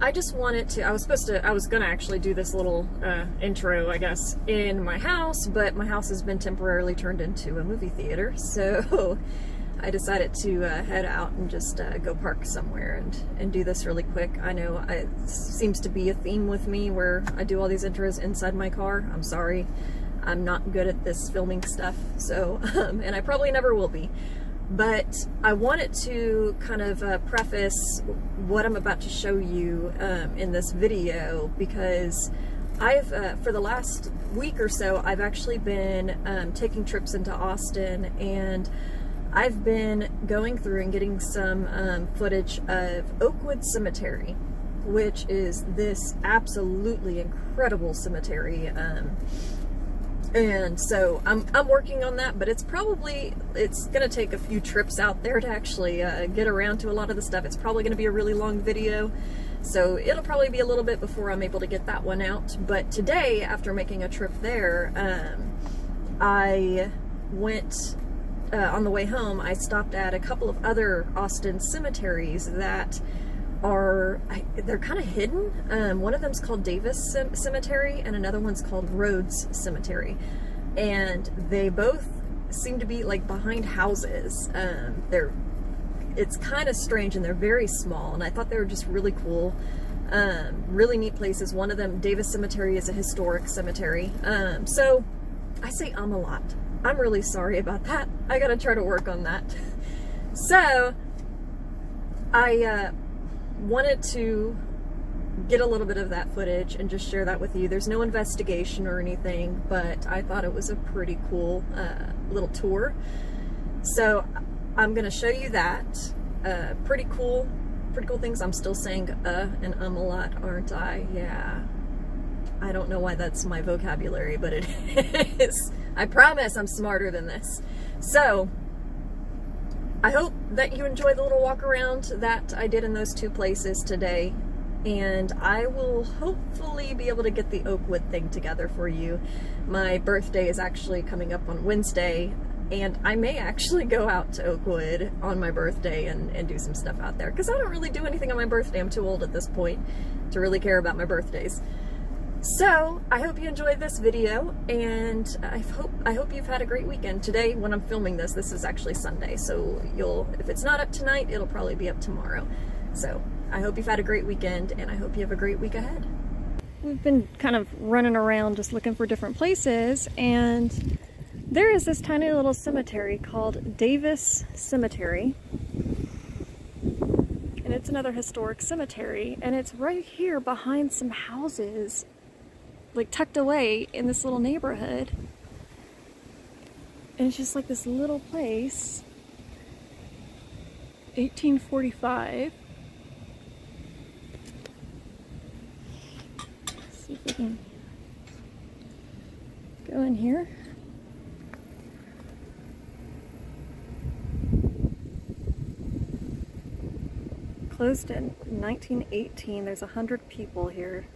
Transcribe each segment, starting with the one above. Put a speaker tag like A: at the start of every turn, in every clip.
A: I just wanted to, I was gonna actually do this little intro, I guess, in my house, but my house has been temporarily turned into a movie theater, so I decided to head out and just go park somewhere and do this really quick. I know it seems to be a theme with me where I do all these intros inside my car. I'm sorry, I'm not good at this filming stuff, so, and I probably never will be. But I wanted to kind of preface what I'm about to show you in this video, because I've, for the last week or so, I've actually been taking trips into Austin, and I've been going through and getting some footage of Oakwood Cemetery, which is this absolutely incredible cemetery. And so I'm working on that, but it's gonna take a few trips out there to actually get around to a lot of the stuff. It's probably gonna be a really long video, so it'll probably be a little bit before I'm able to get that one out. But today, after making a trip there, I went, on the way home, I stopped at a couple of other Austin cemeteries that they're kind of hidden. One of them's called Davis Cemetery, and another one's called Rhodes Cemetery, and they both seem to be like behind houses. It's kind of strange, and they're very small, and I thought they were just really cool, really neat places. One of them, Davis Cemetery, is a historic cemetery. So I say a lot. I'm really sorry about that. I gotta try to work on that. So I wanted to get a little bit of that footage and just share that with you. There's no investigation or anything, but I thought it was a pretty cool little tour. So I'm gonna show you that. Pretty cool things. I'm still saying and a lot, aren't I? Yeah. I don't know why that's my vocabulary, but it is. I promise I'm smarter than this. So I hope that you enjoyed the little walk around that I did in those two places today, and I will hopefully be able to get the Oakwood thing together for you. My birthday is actually coming up on Wednesday, and I may actually go out to Oakwood on my birthday and do some stuff out there, because I don't really do anything on my birthday. I'm too old at this point to really care about my birthdays. So I hope you enjoyed this video, and I hope you've had a great weekend. Today, when I'm filming this is actually Sunday, so if it's not up tonight, it'll probably be up tomorrow. So I hope you've had a great weekend, and I hope you have a great week ahead. We've been kind of running around just looking for different places, and there is this tiny little cemetery called Davis Cemetery, and it's another historic cemetery, and it's right here behind some houses, like tucked away in this little neighborhood. And it's just like this little place. 1845. Let's see if we can go in here. Closed in 1918. There's 100 people here.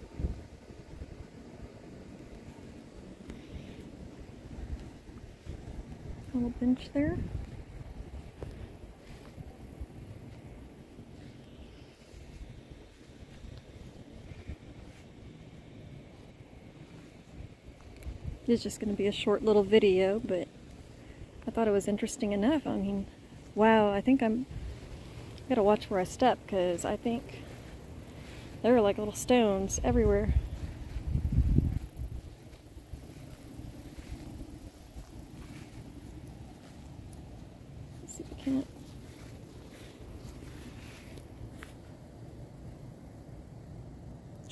A: Little bench there. It's just going to be a short little video, but I thought it was interesting enough. I mean, wow, I think I gotta watch where I step, because I think there are like little stones everywhere.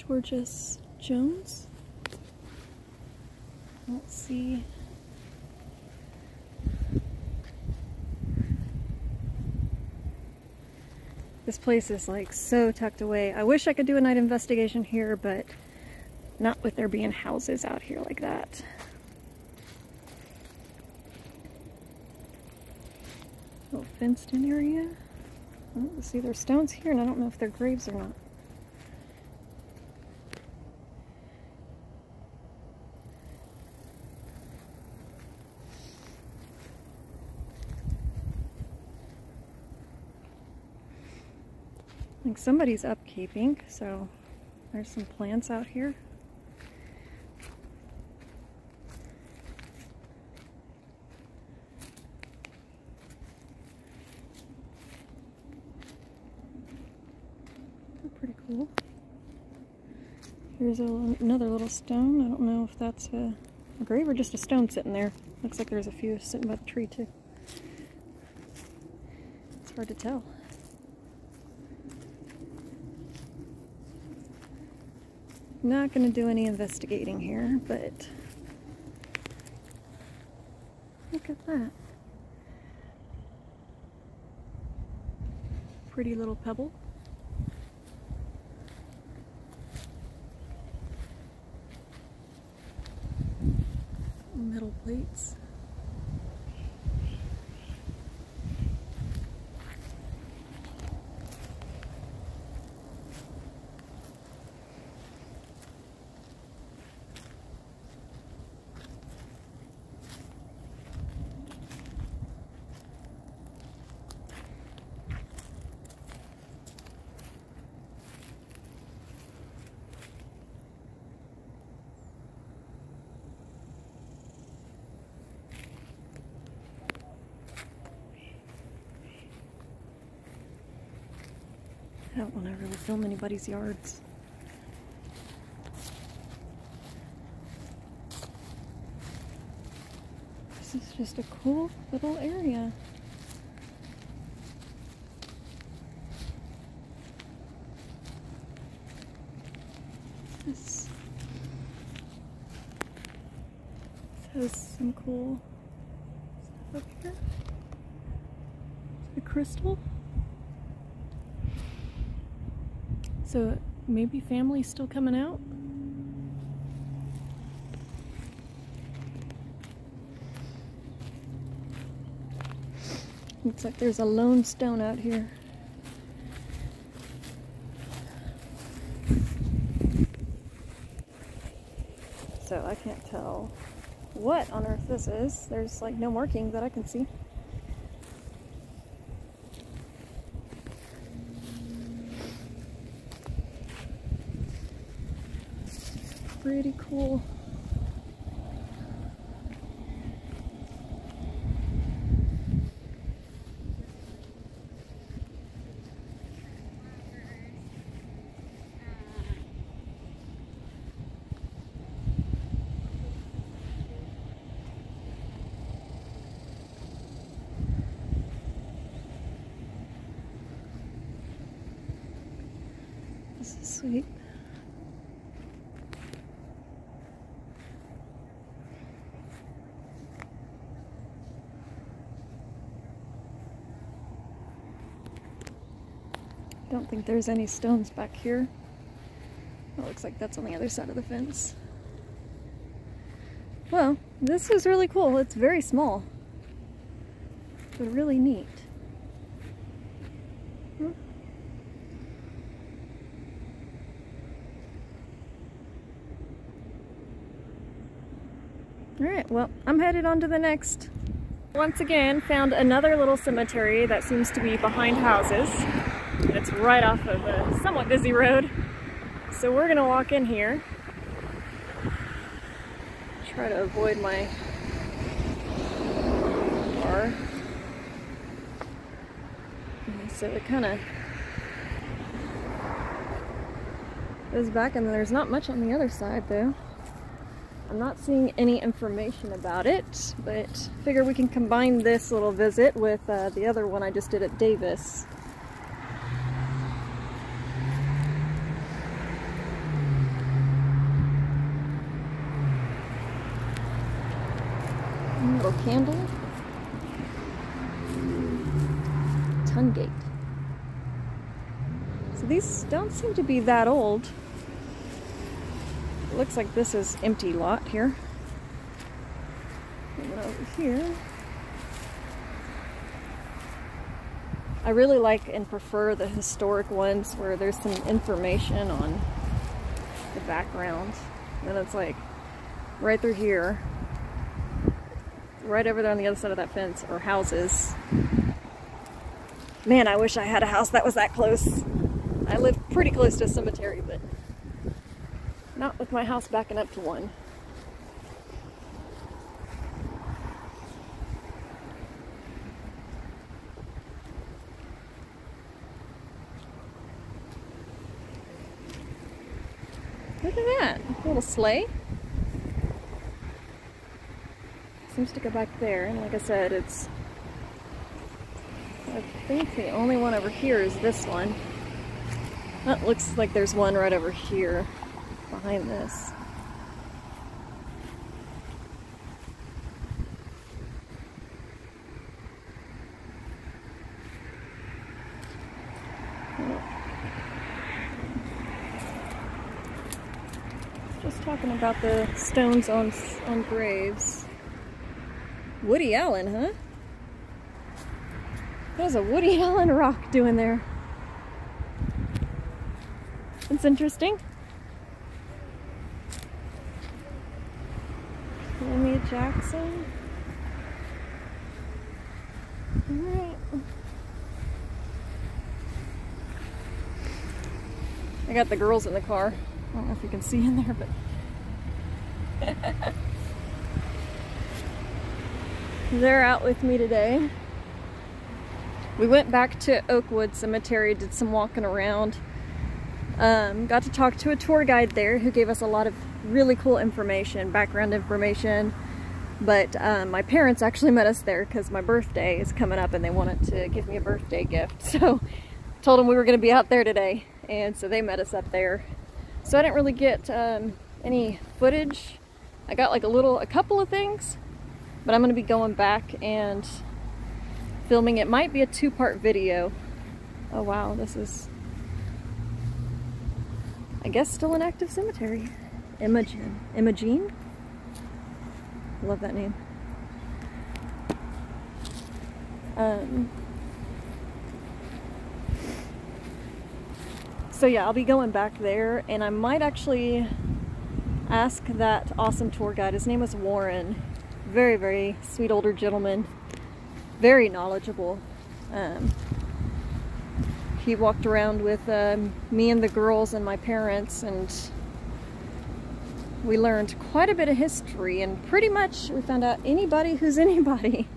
A: Georges Jones. Let's see. This place is like so tucked away. I wish I could do a night investigation here, but not with there being houses out here like that. Little fenced in area. Oh, see, there's stones here, and I don't know if they're graves or not. I think somebody's upkeeping, so There's some plants out here. They're pretty cool. Here's another little stone. I don't know if that's a grave or just a stone sitting there. Looks like there's a few sitting by the tree too. It's hard to tell. Not going to do any investigating here, but look at that. Pretty little pebble. Metal plates. I don't want to really film anybody's yards. This is just a cool little area. This has some cool stuff up here. A crystal. So maybe family's still coming out? Looks like there's a lone stone out here. So I can't tell what on earth this is. There's like no marking that I can see. Pretty cool. This is sweet. Don't think there's any stones back here. It looks like that's on the other side of the fence. Well, this is really cool. It's very small, but really neat. Alright, well, I'm headed on to the next. Once again, found another little cemetery that seems to be behind houses. And it's right off of a somewhat busy road. So we're gonna walk in here. Try to avoid my car. So it kind of goes back, and there's not much on the other side though. I'm not seeing any information about it, but figure we can combine this little visit with the other one I just did at Davis. Little candle. Tungate. So these don't seem to be that old. It looks like this is empty lot here. And then over here. I really like and prefer the historic ones where there's some information on the background. And then it's like right through here. Right over there on the other side of that fence are houses. Man, I wish I had a house that was that close. I live pretty close to a cemetery, but Not with my house backing up to one. Look at that, a little sleigh. Seems to go back there, and like I said, it's, I think the only one over here is this one. That looks like there's one right over here behind this. Just talking about the stones on graves. Woody Allen, huh? There's a Woody Allen rock doing there. It's interesting. Jimmy Jackson. Alright. I got the girls in the car. I don't know if you can see in there, but they're out with me today. We went back to Oakwood Cemetery, did some walking around. Got to talk to a tour guide there who gave us a lot of really cool information, background information. But my parents actually met us there because my birthday is coming up and they wanted to give me a birthday gift. So told them we were going to be out there today, and so they met us up there. So I didn't really get any footage. I got like a couple of things, but I'm going to be going back and filming. It might be a two-part video. Oh wow, this is, I guess, still an active cemetery. Imogene? I love that name. So yeah, I'll be going back there, and I might actually ask that awesome tour guide. His name was Warren. Very, very sweet older gentleman. Very knowledgeable. He walked around with me and the girls and my parents, and we learned quite a bit of history, and pretty much we found out anybody who's anybody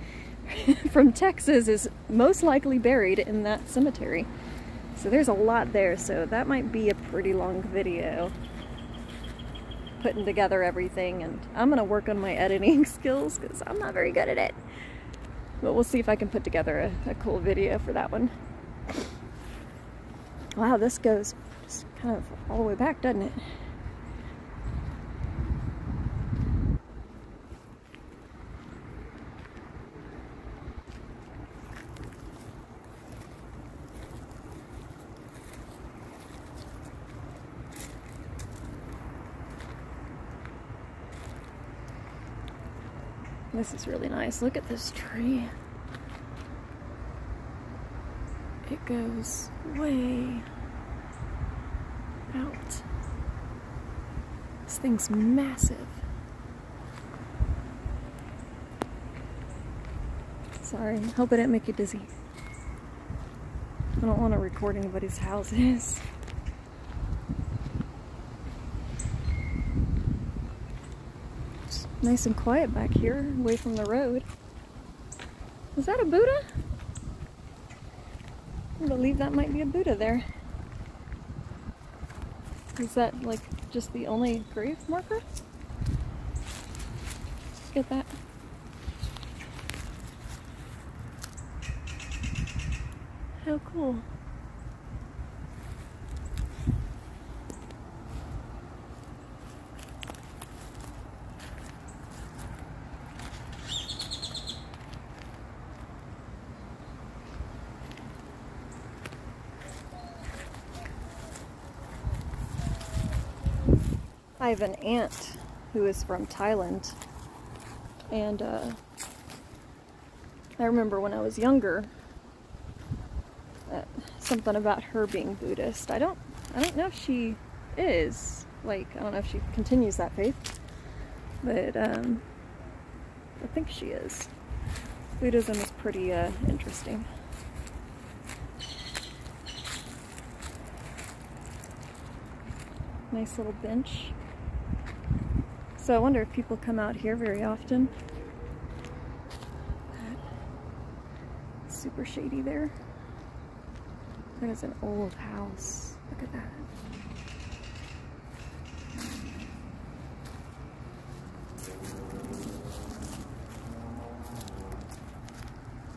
A: from Texas is most likely buried in that cemetery. So there's a lot there, so that might be a pretty long video putting together everything, and I'm gonna work on my editing skills because I'm not very good at it. But we'll see if I can put together a cool video for that one. Wow, this goes just kind of all the way back, doesn't it? This is really nice. Look at this tree. It goes way out. This thing's massive. Sorry, hope I didn't make you dizzy. I don't want to record anybody's houses. It's nice and quiet back here, away from the road. Is that a Buddha? I believe that might be a Buddha there. Is that like just the only grave marker? Look at that. How cool. I have an aunt who is from Thailand, and I remember when I was younger, something about her being Buddhist. I don't know if she is, like, I don't know if she continues that faith, but I think she is. Buddhism is pretty interesting. Nice little bench. So I wonder if people come out here very often. Super shady there. That is an old house. Look at that.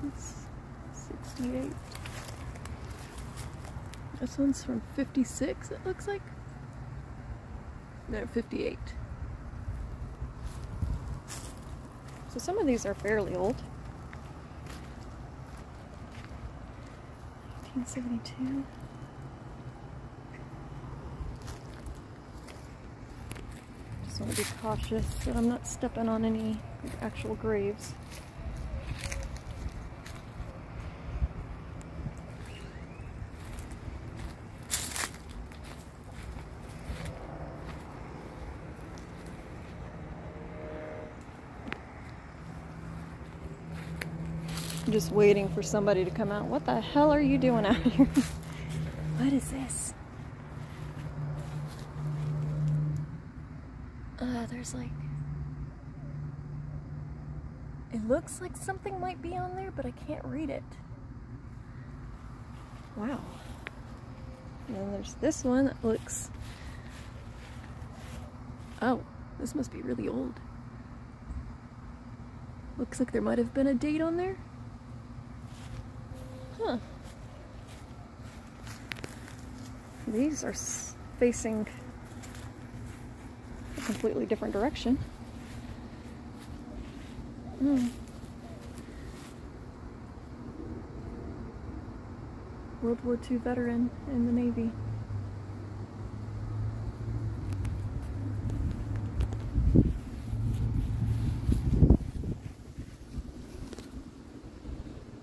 A: It's 68. This one's from 56, it looks like. No, 58. So some of these are fairly old. 1972. Just want to be cautious that I'm not stepping on any actual graves. I'm just waiting for somebody to come out. What the hell are you doing out here? What is this? There's like... It looks like something might be on there, but I can't read it. Wow. And then there's this one that looks... Oh, this must be really old. Looks like there might have been a date on there. Huh. These are facing a completely different direction. World War II veteran in the Navy.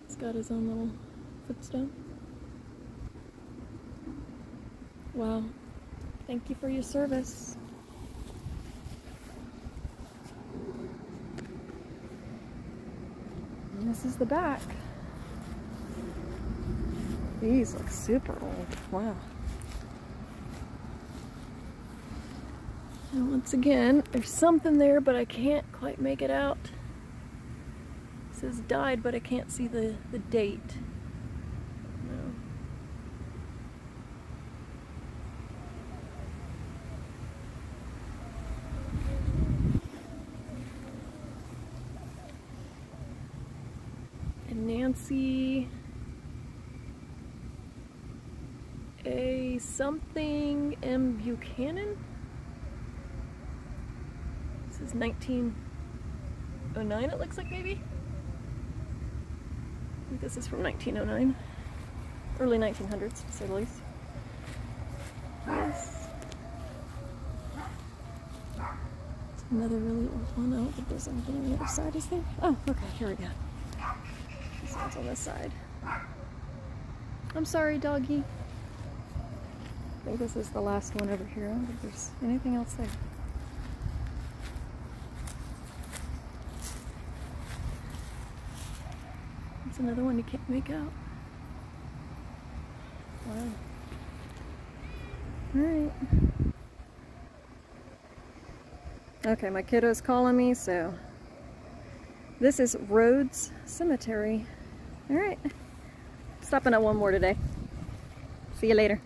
A: He's got his own little footstone. Wow. Thank you for your service. And this is the back. These look super old. Wow. And once again, there's something there, but I can't quite make it out. It says died, but I can't see the date. No. And Nancy A. something M. Buchanan? This is 1909, it looks like, maybe? I think this is from 1909. Early 1900s, to say the least. Yes. It's another really old one. I don't think there's anything on the other side, is there? Oh, okay, here we go. This one's on this side. I'm sorry, doggy. I think this is the last one over here. I don't think there's anything else there. It's another one you can't make out. Wow. Alright. Okay, my kiddo's calling me, so this is Rhodes Cemetery. Alright. Stopping at one more today. See you later.